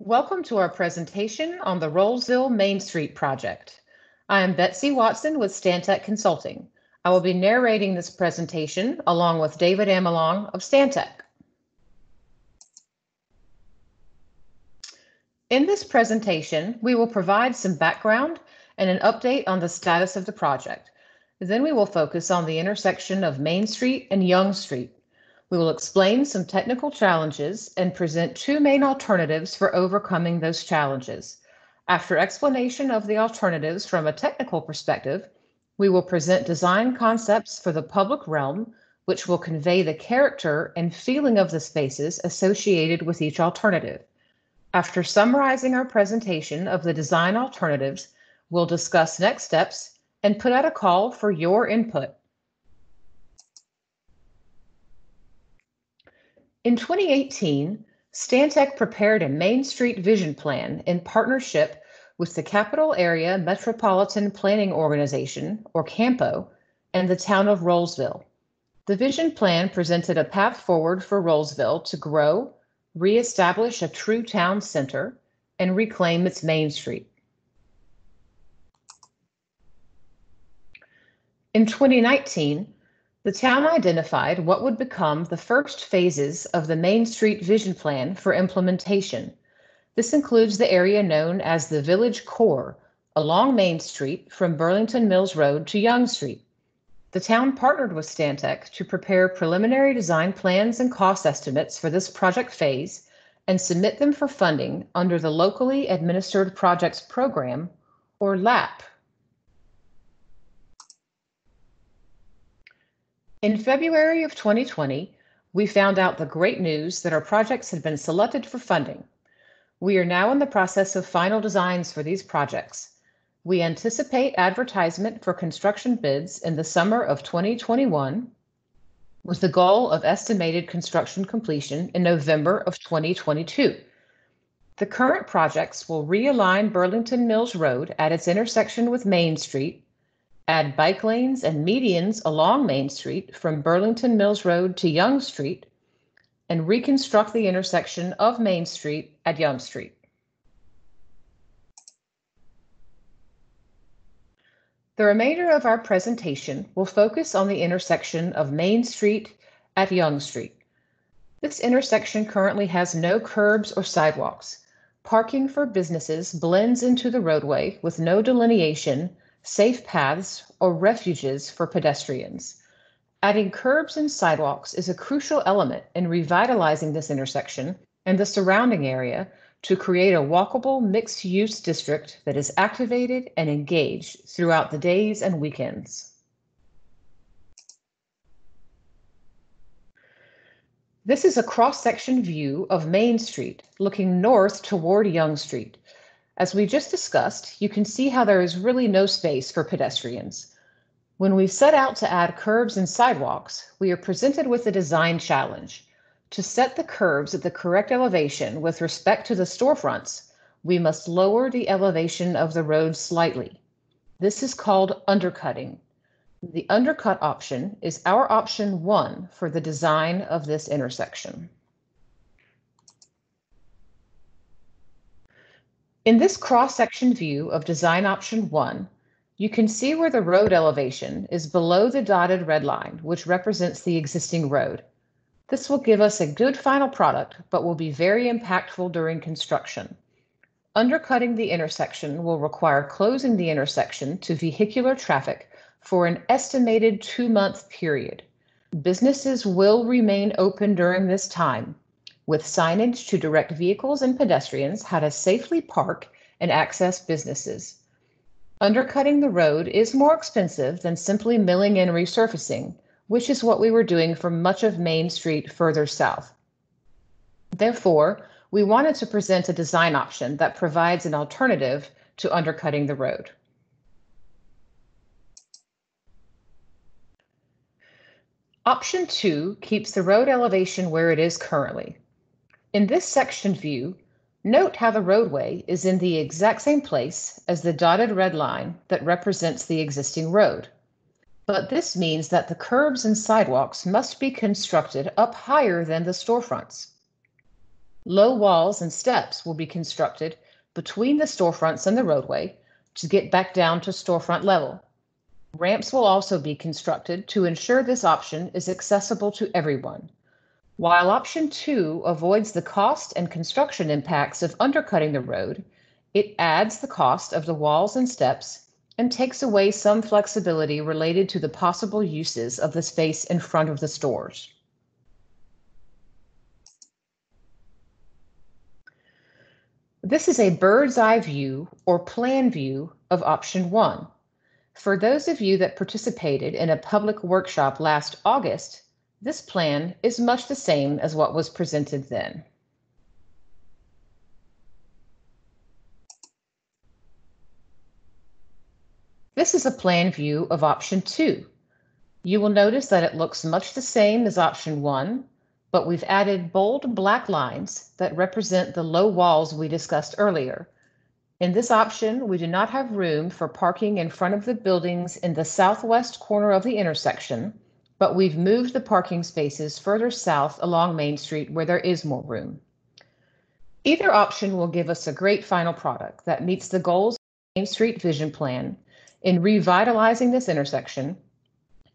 Welcome to our presentation on the Rolesville Main Street project. I am Betsy Watson with Stantec Consulting. I will be narrating this presentation along with David Amelong of Stantec. In this presentation, we will provide some background and an update on the status of the project. Then we will focus on the intersection of Main Street and Young Street. We will explain some technical challenges and present two main alternatives for overcoming those challenges. After explanation of the alternatives from a technical perspective, we will present design concepts for the public realm, which will convey the character and feeling of the spaces associated with each alternative. After summarizing our presentation of the design alternatives, we'll discuss next steps and put out a call for your input. In 2018, Stantec prepared a Main Street Vision Plan in partnership with the Capital Area Metropolitan Planning Organization, or CAMPO, and the town of Rolesville. The Vision Plan presented a path forward for Rolesville to grow, reestablish a true town center, and reclaim its Main Street. In 2019, the town identified what would become the first phases of the Main Street Vision Plan for implementation. This includes the area known as the Village Core along Main Street from Burlington Mills Road to Young Street. The town partnered with Stantec to prepare preliminary design plans and cost estimates for this project phase and submit them for funding under the Locally Administered Projects Program, or LAP. In February of 2020, we found out the great news that our projects had been selected for funding. We are now in the process of final designs for these projects. We anticipate advertisement for construction bids in the summer of 2021, with the goal of estimated construction completion in November of 2022. The current projects will realign Burlington Mills Road at its intersection with Main Street, add bike lanes and medians along Main Street from Burlington Mills Road to Young Street, and reconstruct the intersection of Main Street at Young Street. The remainder of our presentation will focus on the intersection of Main Street at Young Street. This intersection currently has no curbs or sidewalks. Parking for businesses blends into the roadway with no delineation, safe paths, or refuges for pedestrians. Adding curbs and sidewalks is a crucial element in revitalizing this intersection and the surrounding area to create a walkable mixed-use district that is activated and engaged throughout the days and weekends. This is a cross-section view of Main Street looking north toward Young Street. As we just discussed, you can see how there is really no space for pedestrians. When we set out to add curbs and sidewalks, we are presented with a design challenge. To set the curbs at the correct elevation with respect to the storefronts, we must lower the elevation of the road slightly. This is called undercutting. The undercut option is our option 1 for the design of this intersection. In this cross-section view of design option 1, you can see where the road elevation is below the dotted red line, which represents the existing road. This will give us a good final product, but will be very impactful during construction. Undercutting the intersection will require closing the intersection to vehicular traffic for an estimated 2-month period. Businesses will remain open during this time, with signage to direct vehicles and pedestrians how to safely park and access businesses. Undercutting the road is more expensive than simply milling and resurfacing, which is what we were doing for much of Main Street further south. Therefore, we wanted to present a design option that provides an alternative to undercutting the road. Option 2 keeps the road elevation where it is currently. In this section view, note how the roadway is in the exact same place as the dotted red line that represents the existing road. But this means that the curbs and sidewalks must be constructed up higher than the storefronts. Low walls and steps will be constructed between the storefronts and the roadway to get back down to storefront level. Ramps will also be constructed to ensure this option is accessible to everyone. While option 2 avoids the cost and construction impacts of undercutting the road, it adds the cost of the walls and steps and takes away some flexibility related to the possible uses of the space in front of the stores. This is a bird's eye view or plan view of option 1. For those of you that participated in a public workshop last August, this plan is much the same as what was presented then. This is a plan view of option 2. You will notice that it looks much the same as option 1, but we've added bold black lines that represent the low walls we discussed earlier. In this option, we do not have room for parking in front of the buildings in the southwest corner of the intersection, but we've moved the parking spaces further south along Main Street where there is more room. Either option will give us a great final product that meets the goals of the Main Street Vision Plan in revitalizing this intersection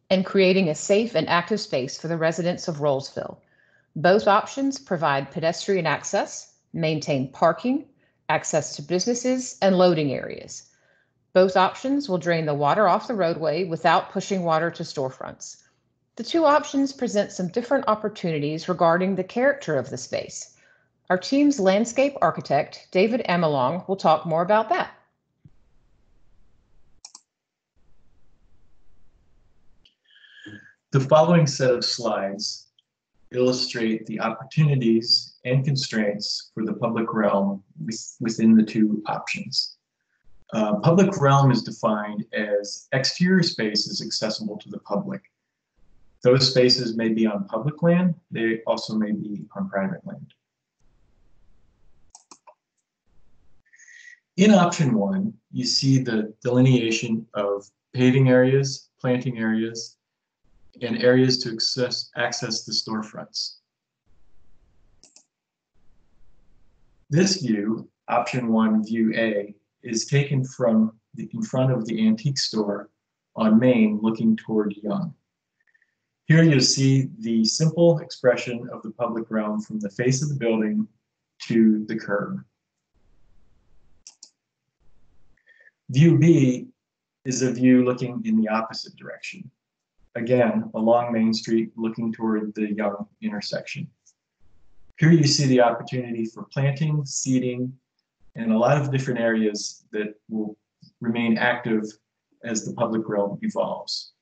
and creating a safe and active space for the residents of Rolesville. Both options provide pedestrian access, maintain parking, access to businesses, and loading areas. Both options will drain the water off the roadway without pushing water to storefronts. The two options present some different opportunities regarding the character of the space. Our team's landscape architect, David Amelong, will talk more about that. The following set of slides illustrate the opportunities and constraints for the public realm within the two options. Public realm is defined as exterior spaces accessible to the public. Those spaces may be on public land, they also may be on private land. In option 1, you see the delineation of paving areas, planting areas, and areas to access the storefronts. This view, option 1, view A, is taken from in front of the antique store on Main looking toward Young. Here you'll see the simple expression of the public realm from the face of the building to the curb. View B is a view looking in the opposite direction. Again, along Main Street, looking toward the Young intersection. Here you see the opportunity for planting, seeding, and a lot of different areas that will remain active as the public realm evolves.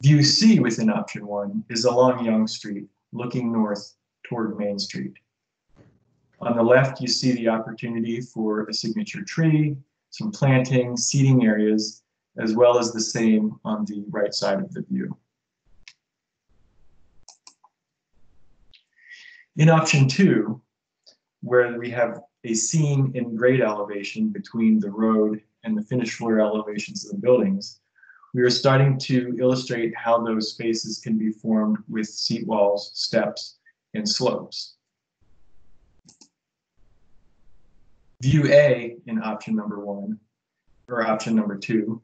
View C within option 1 is along Young Street, looking north toward Main Street. On the left, you see the opportunity for a signature tree, some planting, seeding areas, as well as the same on the right side of the view. In option 2, where we have a scene in grade elevation between the road and the finished floor elevations of the buildings, we are starting to illustrate how those spaces can be formed with seat walls, steps, and slopes. View A in option number 1, or option number 2,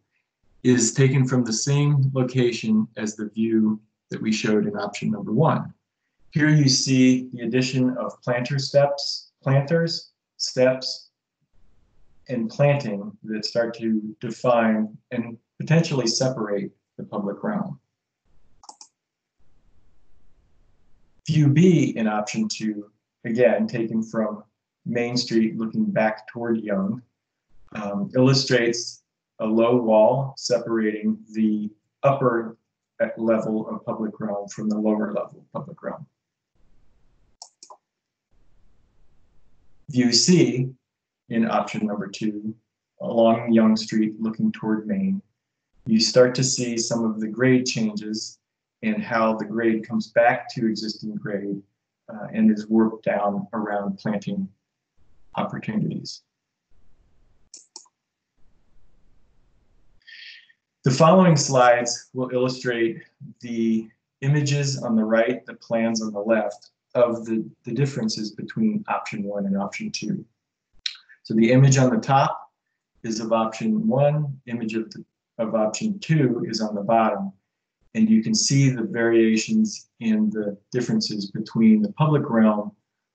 is taken from the same location as the view that we showed in option number 1. Here you see the addition of planters, steps, and planting that start to define and potentially separate the public realm. View B in option 2, again taken from Main Street looking back toward Young, illustrates a low wall separating the upper level of public realm from the lower level of public realm. View C in option number 2, along Young Street looking toward Main, you start to see some of the grade changes and how the grade comes back to existing grade and is worked down around planting opportunities. The following slides will illustrate the images on the right, the plans on the left of the differences between option 1 and option 2. So the image on the top is of option 1, image of option 2 is on the bottom. And you can see the variations in the differences between the public realm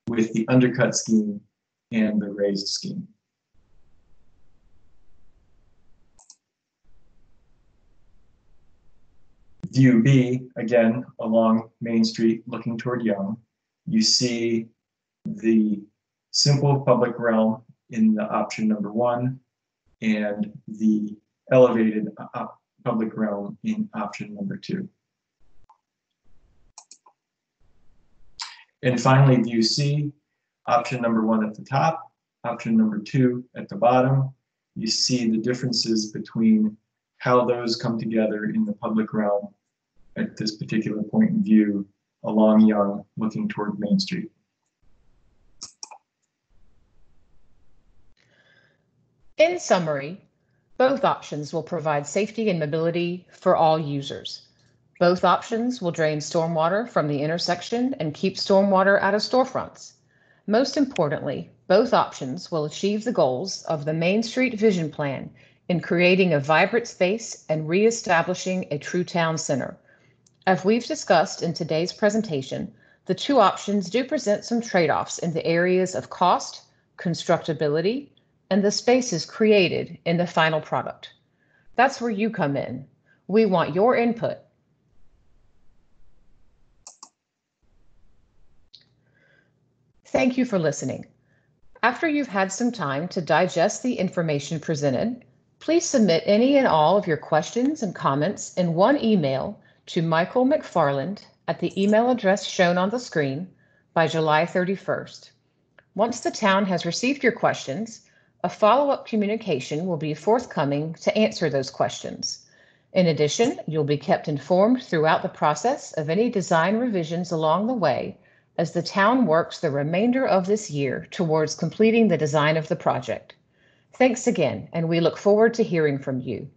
with the undercut scheme and the raised scheme. View B, again, along Main Street looking toward Young, you see the simple public realm in the option number 1 and the elevated public realm in option number 2. And finally, view C, option number 1 at the top, option number 2 at the bottom. You see the differences between how those come together in the public realm at this particular point in view along Young looking toward Main Street. In summary, both options will provide safety and mobility for all users. Both options will drain stormwater from the intersection and keep stormwater out of storefronts. Most importantly, both options will achieve the goals of the Main Street Vision Plan in creating a vibrant space and reestablishing a true town center. As we've discussed in today's presentation, the two options do present some trade-offs in the areas of cost, constructability, and the spaces created in the final product. That's where you come in. We want your input. Thank you for listening. After you've had some time to digest the information presented, please submit any and all of your questions and comments in one email to Michael McFarland at the email address shown on the screen by July 31st. Once the town has received your questions, a follow-up communication will be forthcoming to answer those questions. In addition, you'll be kept informed throughout the process of any design revisions along the way as the town works the remainder of this year towards completing the design of the project. Thanks again, and we look forward to hearing from you.